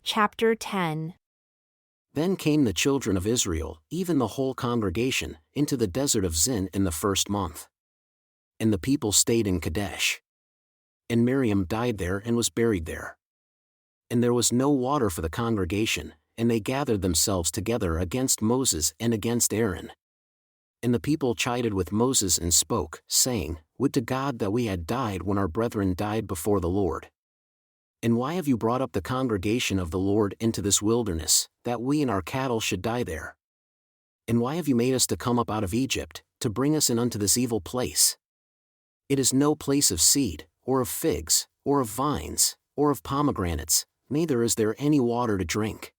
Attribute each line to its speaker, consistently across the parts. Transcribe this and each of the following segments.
Speaker 1: Chapter 10.
Speaker 2: Then came the children of Israel, even the whole congregation, into the desert of Zin in the first month. And the people stayed in Kadesh. And Miriam died there and was buried there. And there was no water for the congregation, and they gathered themselves together against Moses and against Aaron. And the people chided with Moses and spoke, saying, Would to God that we had died when our brethren died before the Lord. And why have you brought up the congregation of the Lord into this wilderness, that we and our cattle should die there? And why have you made us to come up out of Egypt, to bring us in unto this evil place? It is no place of seed, or of figs, or of vines, or of pomegranates, neither is there any water to drink.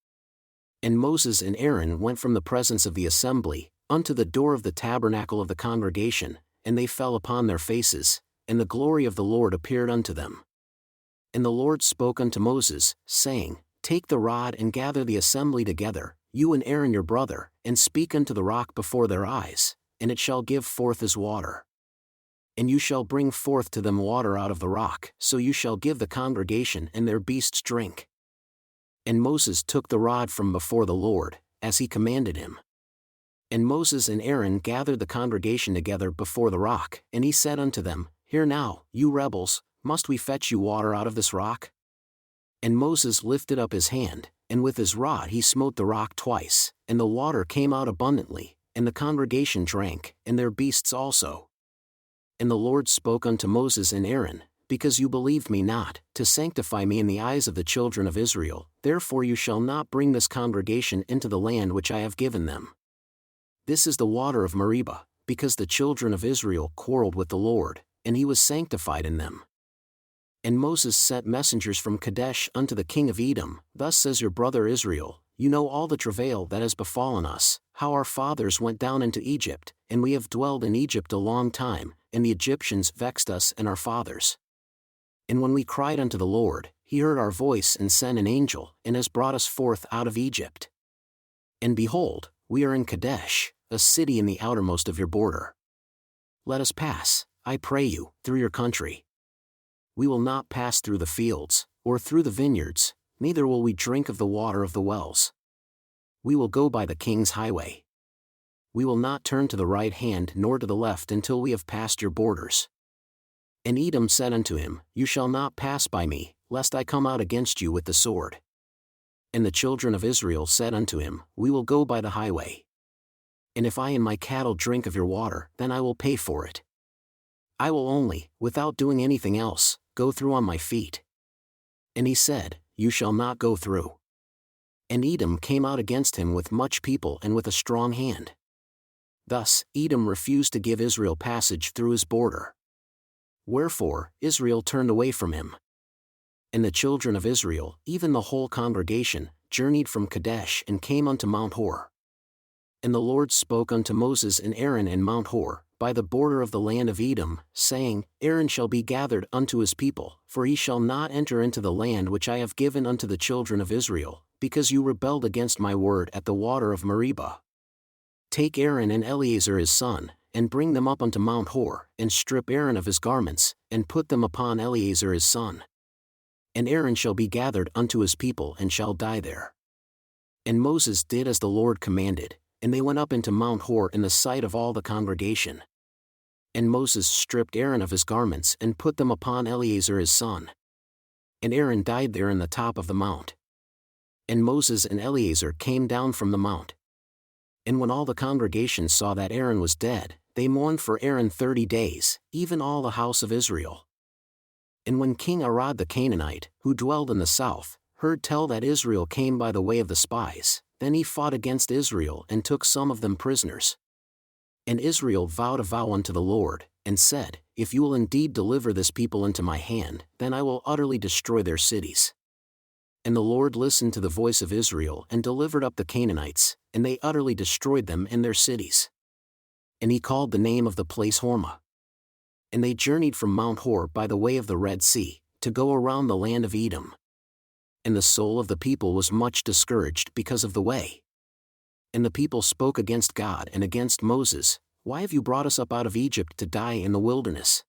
Speaker 2: And Moses and Aaron went from the presence of the assembly, unto the door of the tabernacle of the congregation, and they fell upon their faces, and the glory of the Lord appeared unto them. And the Lord spoke unto Moses, saying, Take the rod and gather the assembly together, you and Aaron your brother, and speak unto the rock before their eyes, and it shall give forth his water. And you shall bring forth to them water out of the rock, so you shall give the congregation and their beasts drink. And Moses took the rod from before the Lord, as he commanded him. And Moses and Aaron gathered the congregation together before the rock, and he said unto them, Hear now, you rebels, must we fetch you water out of this rock? And Moses lifted up his hand, and with his rod he smote the rock twice, and the water came out abundantly, and the congregation drank, and their beasts also. And the Lord spoke unto Moses and Aaron, Because you believed me not, to sanctify me in the eyes of the children of Israel, therefore you shall not bring this congregation into the land which I have given them. This is the water of Meribah, because the children of Israel quarreled with the Lord, and he was sanctified in them. And Moses sent messengers from Kadesh unto the king of Edom, Thus says your brother Israel, You know all the travail that has befallen us, how our fathers went down into Egypt, and we have dwelled in Egypt a long time, and the Egyptians vexed us and our fathers. And when we cried unto the Lord, he heard our voice and sent an angel, and has brought us forth out of Egypt. And behold, we are in Kadesh, a city in the outermost of your border. Let us pass, I pray you, through your country. We will not pass through the fields, or through the vineyards, neither will we drink of the water of the wells. We will go by the king's highway. We will not turn to the right hand nor to the left until we have passed your borders. And Edom said unto him, You shall not pass by me, lest I come out against you with the sword. And the children of Israel said unto him, We will go by the highway. And if I and my cattle drink of your water, then I will pay for it. I will only, without doing anything else, go through on my feet. And he said, You shall not go through. And Edom came out against him with much people and with a strong hand. Thus, Edom refused to give Israel passage through his border. Wherefore, Israel turned away from him. And the children of Israel, even the whole congregation, journeyed from Kadesh and came unto Mount Hor. And the Lord spoke unto Moses and Aaron in Mount Hor, by the border of the land of Edom, saying, Aaron shall be gathered unto his people, for he shall not enter into the land which I have given unto the children of Israel, because you rebelled against my word at the water of Meribah. Take Aaron and Eleazar his son, and bring them up unto Mount Hor, and strip Aaron of his garments, and put them upon Eleazar his son. And Aaron shall be gathered unto his people and shall die there. And Moses did as the Lord commanded, and they went up into Mount Hor in the sight of all the congregation. And Moses stripped Aaron of his garments and put them upon Eleazar his son. And Aaron died there in the top of the mount. And Moses and Eleazar came down from the mount. And when all the congregation saw that Aaron was dead, they mourned for Aaron 30 days, even all the house of Israel. And when King Arad the Canaanite, who dwelled in the south, heard tell that Israel came by the way of the spies, then he fought against Israel and took some of them prisoners. And Israel vowed a vow unto the Lord, and said, If you will indeed deliver this people into my hand, then I will utterly destroy their cities. And the Lord listened to the voice of Israel and delivered up the Canaanites, and they utterly destroyed them and their cities. And he called the name of the place Hormah. And they journeyed from Mount Hor by the way of the Red Sea, to go around the land of Edom. And the soul of the people was much discouraged because of the way. And the people spoke against God and against Moses, Why have you brought us up out of Egypt to die in the wilderness?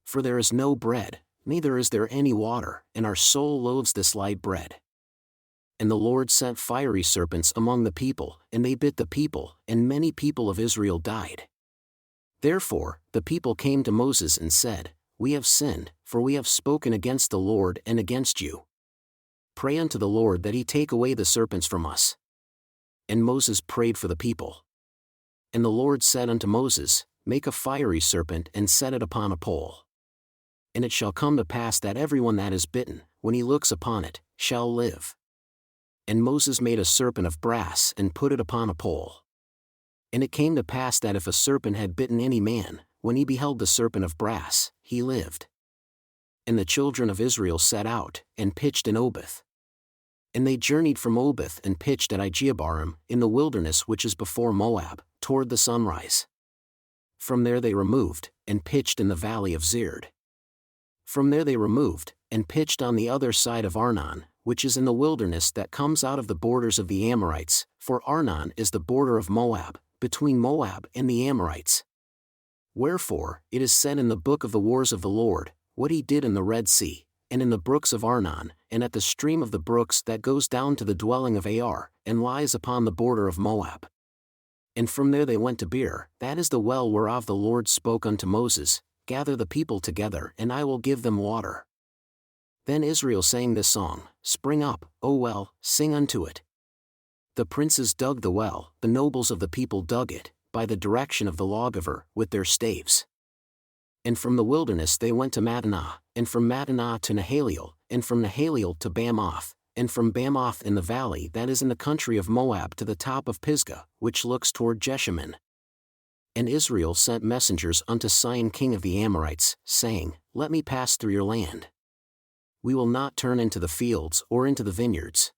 Speaker 2: For there is no bread, neither is there any water, and our soul loathes this light bread. And the Lord sent fiery serpents among the people, and they bit the people, and many people of Israel died. Therefore, the people came to Moses and said, We have sinned, for we have spoken against the Lord and against you. Pray unto the Lord that he take away the serpents from us. And Moses prayed for the people. And the Lord said unto Moses, Make a fiery serpent and set it upon a pole. And it shall come to pass that everyone that is bitten, when he looks upon it, shall live. And Moses made a serpent of brass and put it upon a pole. And it came to pass that if a serpent had bitten any man, when he beheld the serpent of brass, he lived. And the children of Israel set out, and pitched in Oboth. And they journeyed from Oboth and pitched at Ijeabarim, in the wilderness which is before Moab, toward the sunrise. From there they removed, and pitched in the valley of Zered. From there they removed, and pitched on the other side of Arnon, which is in the wilderness that comes out of the borders of the Amorites, for Arnon is the border of Moab, between Moab and the Amorites. Wherefore, it is said in the book of the wars of the Lord, what he did in the Red Sea, and in the brooks of Arnon, and at the stream of the brooks that goes down to the dwelling of Ar, and lies upon the border of Moab. And from there they went to Beer, that is the well whereof the Lord spoke unto Moses, Gather the people together, and I will give them water. Then Israel sang this song, Spring up, O well, sing unto it. The princes dug the well, the nobles of the people dug it, by the direction of the lawgiver, with their staves. And from the wilderness they went to Mattanah, and from Mattanah to Nahaliel, and from Nahaliel to Bamoth, and from Bamoth in the valley that is in the country of Moab to the top of Pisgah, which looks toward Jeshemin. And Israel sent messengers unto Sihon king of the Amorites, saying, Let me pass through your land. We will not turn into the fields or into the vineyards.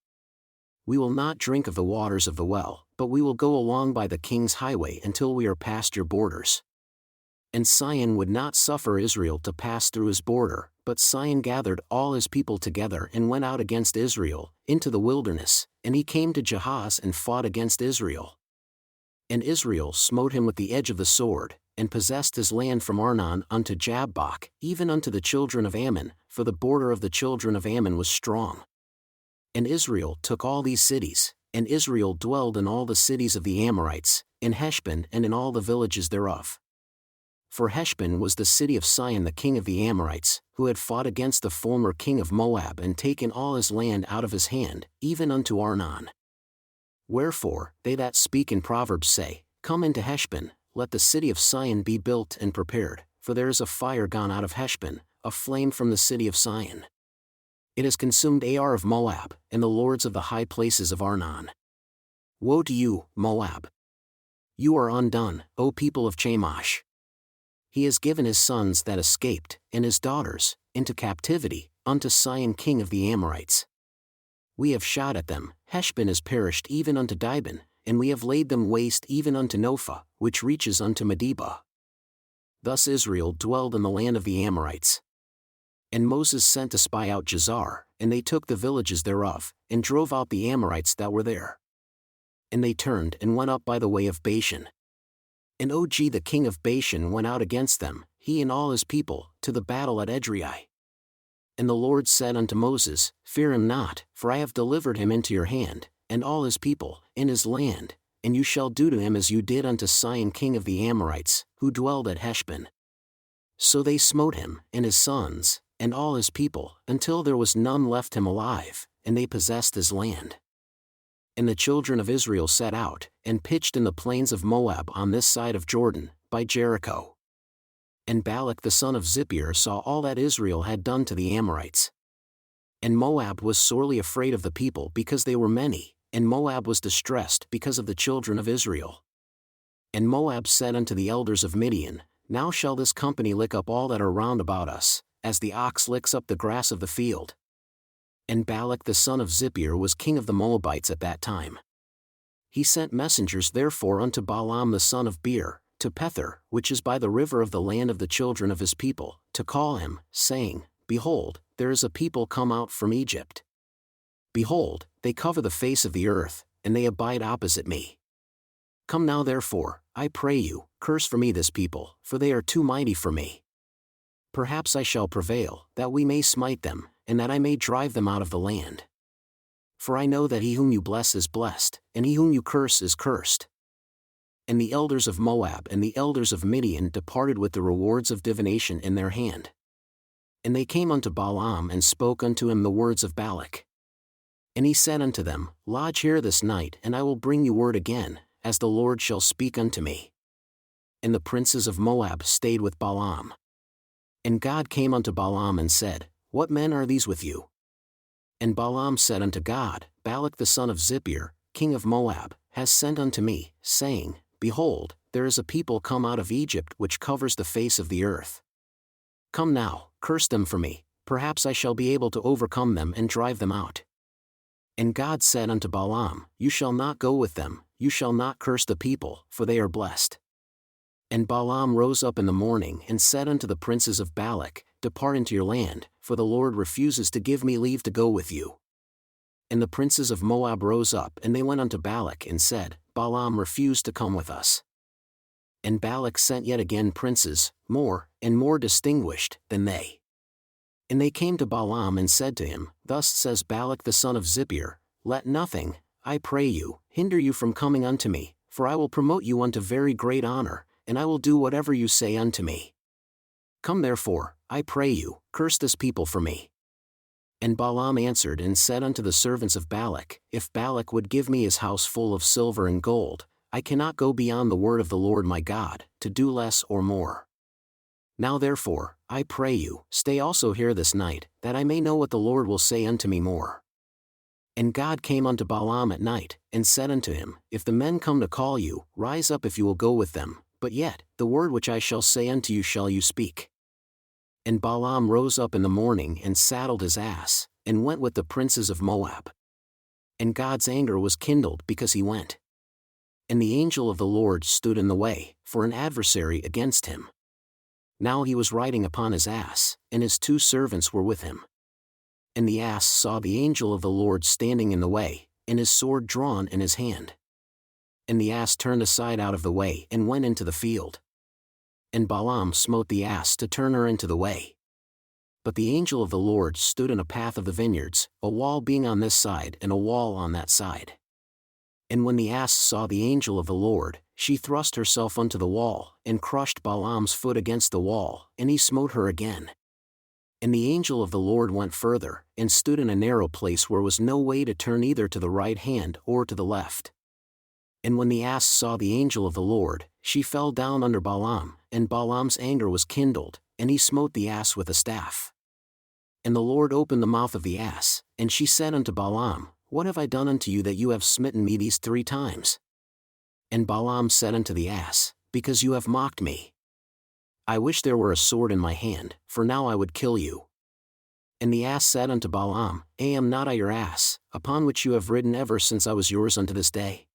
Speaker 2: We will not drink of the waters of the well, but we will go along by the king's highway until we are past your borders. And Sihon would not suffer Israel to pass through his border, but Sihon gathered all his people together and went out against Israel, into the wilderness, and he came to Jahaz and fought against Israel. And Israel smote him with the edge of the sword, and possessed his land from Arnon unto Jabbok, even unto the children of Ammon, for the border of the children of Ammon was strong. And Israel took all these cities, and Israel dwelled in all the cities of the Amorites, in Heshbon and in all the villages thereof. For Heshbon was the city of Sihon the king of the Amorites, who had fought against the former king of Moab and taken all his land out of his hand, even unto Arnon. Wherefore, they that speak in Proverbs say, Come into Heshbon, let the city of Sihon be built and prepared, for there is a fire gone out of Heshbon, a flame from the city of Sihon. It has consumed Ar of Moab, and the lords of the high places of Arnon. Woe to you, Moab! You are undone, O people of Chemosh. He has given his sons that escaped, and his daughters, into captivity, unto Sihon king of the Amorites. We have shot at them, Heshbon is perished even unto Dibon, and we have laid them waste even unto Nophah, which reaches unto Medeba. Thus Israel dwelled in the land of the Amorites. And Moses sent to spy out Jazer, and they took the villages thereof, and drove out the Amorites that were there. And they turned and went up by the way of Bashan. And Og the king of Bashan went out against them, he and all his people, to the battle at Edrei. And the Lord said unto Moses, Fear him not, for I have delivered him into your hand, and all his people, in his land, and you shall do to him as you did unto Sihon king of the Amorites, who dwelled at Heshbon. So they smote him, and his sons, and all his people, until there was none left him alive, and they possessed his land. And the children of Israel set out, and pitched in the plains of Moab on this side of Jordan, by Jericho. And Balak the son of Zippor saw all that Israel had done to the Amorites. And Moab was sorely afraid of the people because they were many, and Moab was distressed because of the children of Israel. And Moab said unto the elders of Midian, Now shall this company lick up all that are round about us, as the ox licks up the grass of the field. And Balak the son of Zippor was king of the Moabites at that time. He sent messengers therefore unto Balaam the son of Beor, to Pethor, which is by the river of the land of the children of his people, to call him, saying, Behold, there is a people come out from Egypt. Behold, they cover the face of the earth, and they abide opposite me. Come now therefore, I pray you, curse for me this people, for they are too mighty for me. Perhaps I shall prevail, that we may smite them, and that I may drive them out of the land. For I know that he whom you bless is blessed, and he whom you curse is cursed." And the elders of Moab and the elders of Midian departed with the rewards of divination in their hand. And they came unto Balaam and spoke unto him the words of Balak. And he said unto them, "Lodge here this night, and I will bring you word again, as the Lord shall speak unto me." And the princes of Moab stayed with Balaam. And God came unto Balaam and said, "What men are these with you?" And Balaam said unto God, "Balak the son of Zippor, king of Moab, has sent unto me, saying, Behold, there is a people come out of Egypt which covers the face of the earth. Come now, curse them for me, perhaps I shall be able to overcome them and drive them out." And God said unto Balaam, "You shall not go with them, you shall not curse the people, for they are blessed." And Balaam rose up in the morning and said unto the princes of Balak, "Depart into your land, for the Lord refuses to give me leave to go with you." And the princes of Moab rose up and they went unto Balak and said, "Balaam refused to come with us." And Balak sent yet again princes, more, and more distinguished, than they. And they came to Balaam and said to him, "Thus says Balak the son of Zippor, Let nothing, I pray you, hinder you from coming unto me, for I will promote you unto very great honor, and I will do whatever you say unto me. Come therefore, I pray you, curse this people for me." And Balaam answered and said unto the servants of Balak, "If Balak would give me his house full of silver and gold, I cannot go beyond the word of the Lord my God, to do less or more. Now therefore, I pray you, stay also here this night, that I may know what the Lord will say unto me more." And God came unto Balaam at night, and said unto him, "If the men come to call you, rise up if you will go with them, but yet, the word which I shall say unto you shall you speak." And Balaam rose up in the morning and saddled his ass, and went with the princes of Moab. And God's anger was kindled because he went. And the angel of the Lord stood in the way, for an adversary against him. Now he was riding upon his ass, and his 2 servants were with him. And the ass saw the angel of the Lord standing in the way, and his sword drawn in his hand. And the ass turned aside out of the way and went into the field. And Balaam smote the ass to turn her into the way. But the angel of the Lord stood in a path of the vineyards, a wall being on this side and a wall on that side. And when the ass saw the angel of the Lord, she thrust herself unto the wall, and crushed Balaam's foot against the wall, and he smote her again. And the angel of the Lord went further, and stood in a narrow place where was no way to turn either to the right hand or to the left. And when the ass saw the angel of the Lord, she fell down under Balaam, and Balaam's anger was kindled, and he smote the ass with a staff. And the Lord opened the mouth of the ass, and she said unto Balaam, "What have I done unto you that you have smitten me these 3 times? And Balaam said unto the ass, "Because you have mocked me. I wish there were a sword in my hand, for now I would kill you." And the ass said unto Balaam, "Am not I your ass, upon which you have ridden ever since I was yours unto this day?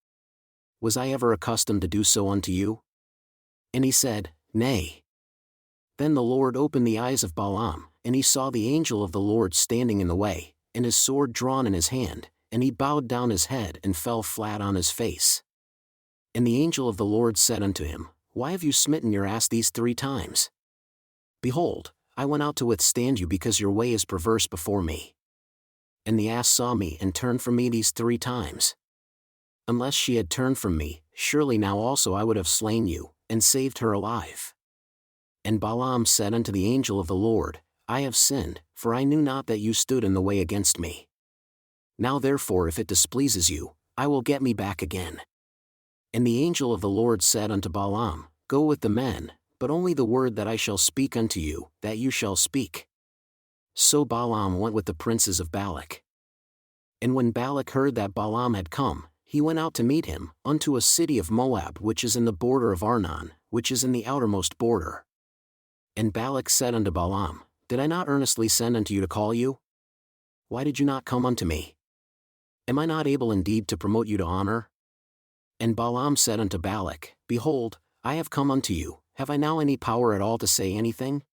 Speaker 2: Was I ever accustomed to do so unto you?" And he said, "Nay." Then the Lord opened the eyes of Balaam, and he saw the angel of the Lord standing in the way, and his sword drawn in his hand, and he bowed down his head and fell flat on his face. And the angel of the Lord said unto him, "Why have you smitten your ass these 3 times? Behold, I went out to withstand you because your way is perverse before me. And the ass saw me and turned from me these 3 times. Unless she had turned from me, surely now also I would have slain you, and saved her alive." And Balaam said unto the angel of the Lord, "I have sinned, for I knew not that you stood in the way against me. Now therefore if it displeases you, I will get me back again." And the angel of the Lord said unto Balaam, "Go with the men, but only the word that I shall speak unto you, that you shall speak." So Balaam went with the princes of Balak. And when Balak heard that Balaam had come, he went out to meet him, unto a city of Moab which is in the border of Arnon, which is in the outermost border. And Balak said unto Balaam, "Did I not earnestly send unto you to call you? Why did you not come unto me? Am I not able indeed to promote you to honor?" And Balaam said unto Balak, "Behold, I have come unto you, have I now any power at all to say anything?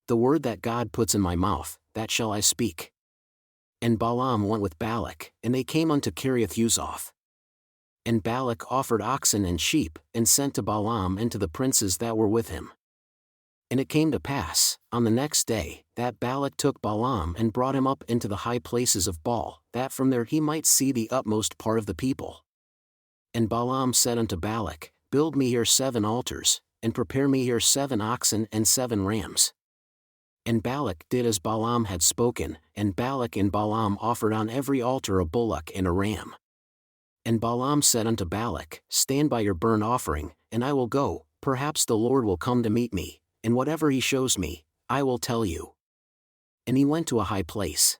Speaker 2: The word that God puts in my mouth, that shall I speak." And Balaam went with Balak, and they came unto Kiriath-Huzoth. And Balak offered oxen and sheep, and sent to Balaam and to the princes that were with him. And it came to pass, on the next day, that Balak took Balaam and brought him up into the high places of Baal, that from there he might see the utmost part of the people. And Balaam said unto Balak, Build me here 7 altars, and prepare me here 7 oxen and 7 rams. And Balak did as Balaam had spoken, and Balak and Balaam offered on every altar a bullock and a ram. And Balaam said unto Balak, Stand by your burnt offering, and I will go, perhaps the Lord will come to meet me, and whatever he shows me, I will tell you. And he went to a high place.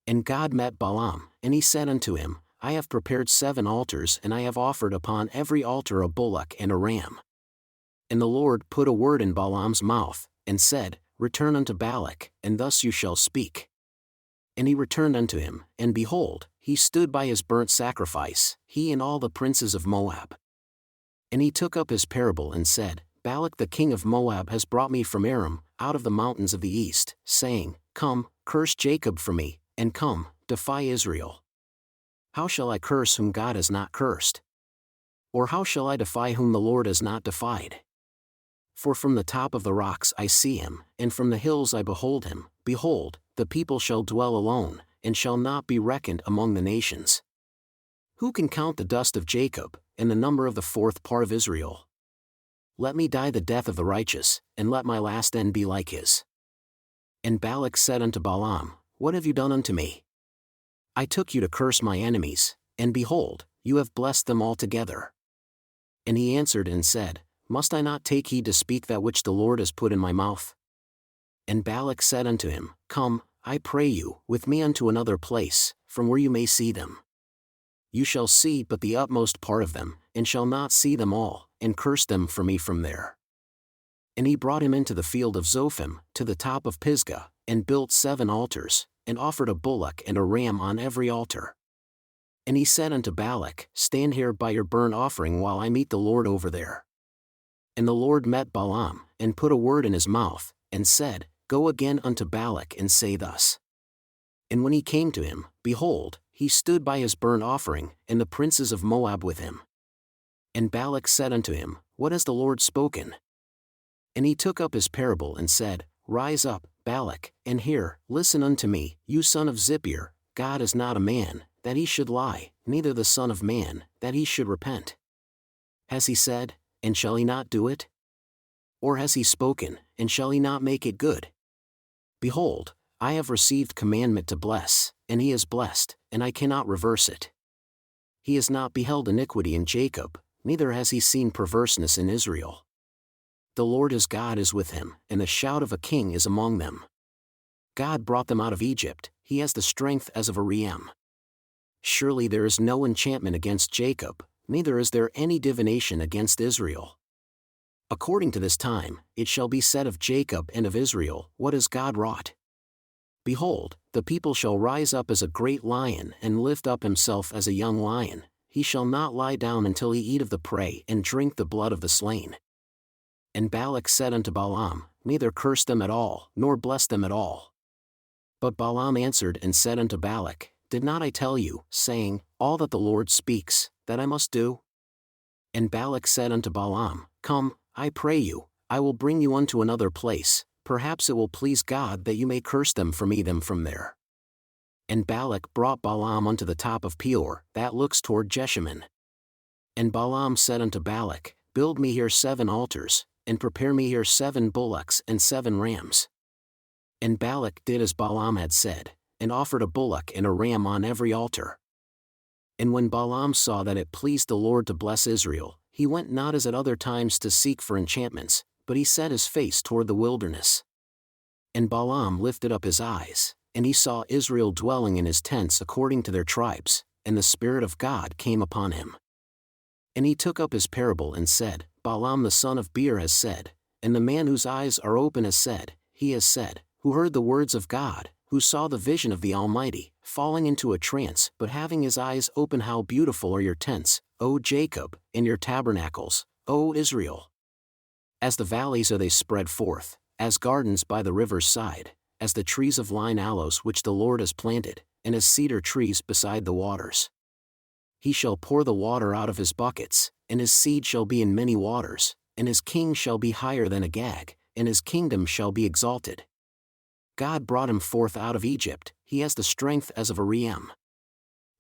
Speaker 2: And God met Balaam, and he said unto him, I have prepared 7 altars, and I have offered upon every altar a bullock and a ram. And the Lord put a word in Balaam's mouth, and said, Return unto Balak, and thus you shall speak. And he returned unto him, and behold, he stood by his burnt sacrifice, he and all the princes of Moab. And he took up his parable and said, Balak the king of Moab has brought me from Aram, out of the mountains of the east, saying, Come, curse Jacob for me, and come, defy Israel. How shall I curse whom God has not cursed? Or how shall I defy whom the Lord has not defied? For from the top of the rocks I see him, and from the hills I behold him. Behold, the people shall dwell alone, and shall not be reckoned among the nations. Who can count the dust of Jacob, and the number of the 4th part of Israel? Let me die the death of the righteous, and let my last end be like his. And Balak said unto Balaam, What have you done unto me? I took you to curse my enemies, and behold, you have blessed them altogether. And he answered and said, Must I not take heed to speak that which the Lord has put in my mouth? And Balak said unto him, Come, I pray you, with me unto another place, from where you may see them. You shall see but the utmost part of them, and shall not see them all, and curse them for me from there. And he brought him into the field of Zophim, to the top of Pisgah, and built 7 altars, and offered a bullock and a ram on every altar. And he said unto Balak, Stand here by your burnt offering while I meet the Lord over there. And the Lord met Balaam, and put a word in his mouth, and said, Go again unto Balak and say thus. And when he came to him, behold, he stood by his burnt offering, and the princes of Moab with him. And Balak said unto him, What has the Lord spoken? And he took up his parable and said, Rise up, Balak, and hear, listen unto me, you son of Zippor. God is not a man, that he should lie, neither the son of man, that he should repent. Has he said, and shall he not do it? Or has he spoken, and shall he not make it good? Behold, I have received commandment to bless, and he is blessed, and I cannot reverse it. He has not beheld iniquity in Jacob, neither has he seen perverseness in Israel. The Lord his God is with him, and the shout of a king is among them. God brought them out of Egypt, he has the strength as of a ram. Surely there is no enchantment against Jacob, neither is there any divination against Israel. According to this time, it shall be said of Jacob and of Israel, What has God wrought? Behold, the people shall rise up as a great lion and lift up himself as a young lion, he shall not lie down until he eat of the prey and drink the blood of the slain. And Balak said unto Balaam, Neither curse them at all, nor bless them at all. But Balaam answered and said unto Balak, Did not I tell you, saying, All that the Lord speaks, that I must do? And Balak said unto Balaam, Come, I pray you, I will bring you unto another place, perhaps it will please God that you may curse them for me them from there. And Balak brought Balaam unto the top of Peor, that looks toward Jeshimon. And Balaam said unto Balak, Build me here 7 altars, and prepare me here 7 bullocks and 7 rams. And Balak did as Balaam had said, and offered a bullock and a ram on every altar. And when Balaam saw that it pleased the Lord to bless Israel, he went not as at other times to seek for enchantments, but he set his face toward the wilderness. And Balaam lifted up his eyes, and he saw Israel dwelling in his tents according to their tribes, and the Spirit of God came upon him. And he took up his parable and said, Balaam the son of Beor has said, and the man whose eyes are open has said, he has said, who heard the words of God, who saw the vision of the Almighty, falling into a trance, but having his eyes open, how beautiful are your tents, O Jacob, and your tabernacles, O Israel. As the valleys are they spread forth, as gardens by the river's side, as the trees of line aloes which the Lord has planted, and as cedar trees beside the waters. He shall pour the water out of his buckets, and his seed shall be in many waters, and his king shall be higher than Agag, and his kingdom shall be exalted. God brought him forth out of Egypt, he has the strength as of a ram.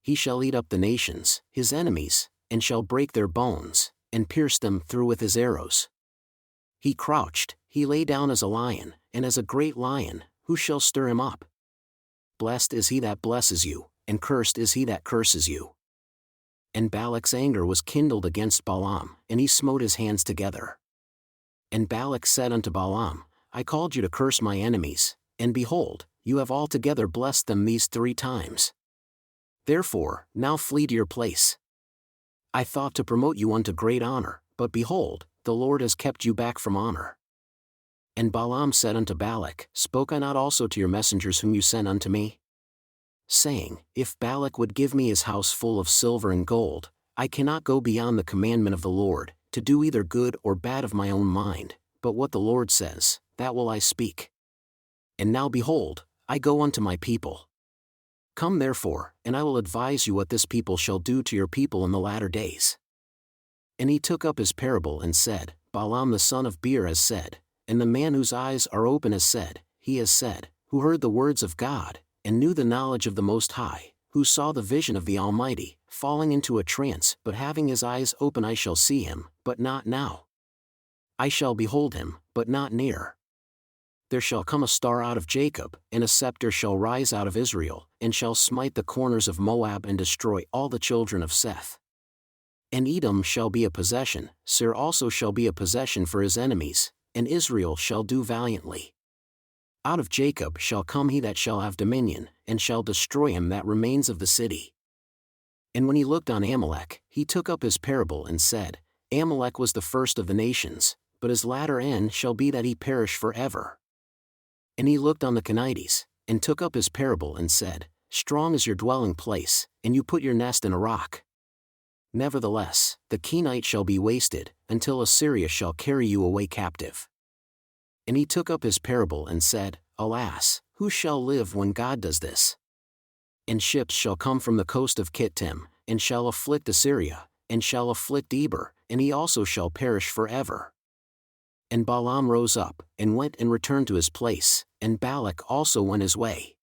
Speaker 2: He shall eat up the nations, his enemies, and shall break their bones, and pierce them through with his arrows. He crouched, he lay down as a lion, and as a great lion, who shall stir him up? Blessed is he that blesses you, and cursed is he that curses you. And Balak's anger was kindled against Balaam, and he smote his hands together. And Balak said unto Balaam, I called you to curse my enemies, and behold, you have altogether blessed them these 3 times. Therefore, now flee to your place. I thought to promote you unto great honor, but behold, the Lord has kept you back from honor. And Balaam said unto Balak, Spoke I not also to your messengers whom you sent unto me? Saying, If Balak would give me his house full of silver and gold, I cannot go beyond the commandment of the Lord, to do either good or bad of my own mind, but what the Lord says, that will I speak. And now behold, I go unto my people. Come therefore, and I will advise you what this people shall do to your people in the latter days. And he took up his parable and said, Balaam the son of Beor has said, and the man whose eyes are open has said, he has said, who heard the words of God, and knew the knowledge of the Most High, who saw the vision of the Almighty, falling into a trance, but having his eyes open I shall see him, but not now. I shall behold him, but not near. There shall come a star out of Jacob, and a scepter shall rise out of Israel, and shall smite the corners of Moab and destroy all the children of Seth. And Edom shall be a possession, Seir also shall be a possession for his enemies, and Israel shall do valiantly. Out of Jacob shall come he that shall have dominion, and shall destroy him that remains of the city. And when he looked on Amalek, he took up his parable and said, Amalek was the first of the nations, but his latter end shall be that he perish forever. And he looked on the Canaanites, and took up his parable and said, Strong is your dwelling place, and you put your nest in a rock. Nevertheless, the Kenite shall be wasted, until Assyria shall carry you away captive. And he took up his parable and said, Alas, who shall live when God does this? And ships shall come from the coast of Kittim, and shall afflict Assyria, and shall afflict Eber, and he also shall perish forever. And Balaam rose up, and went and returned to his place, and Balak also went his way.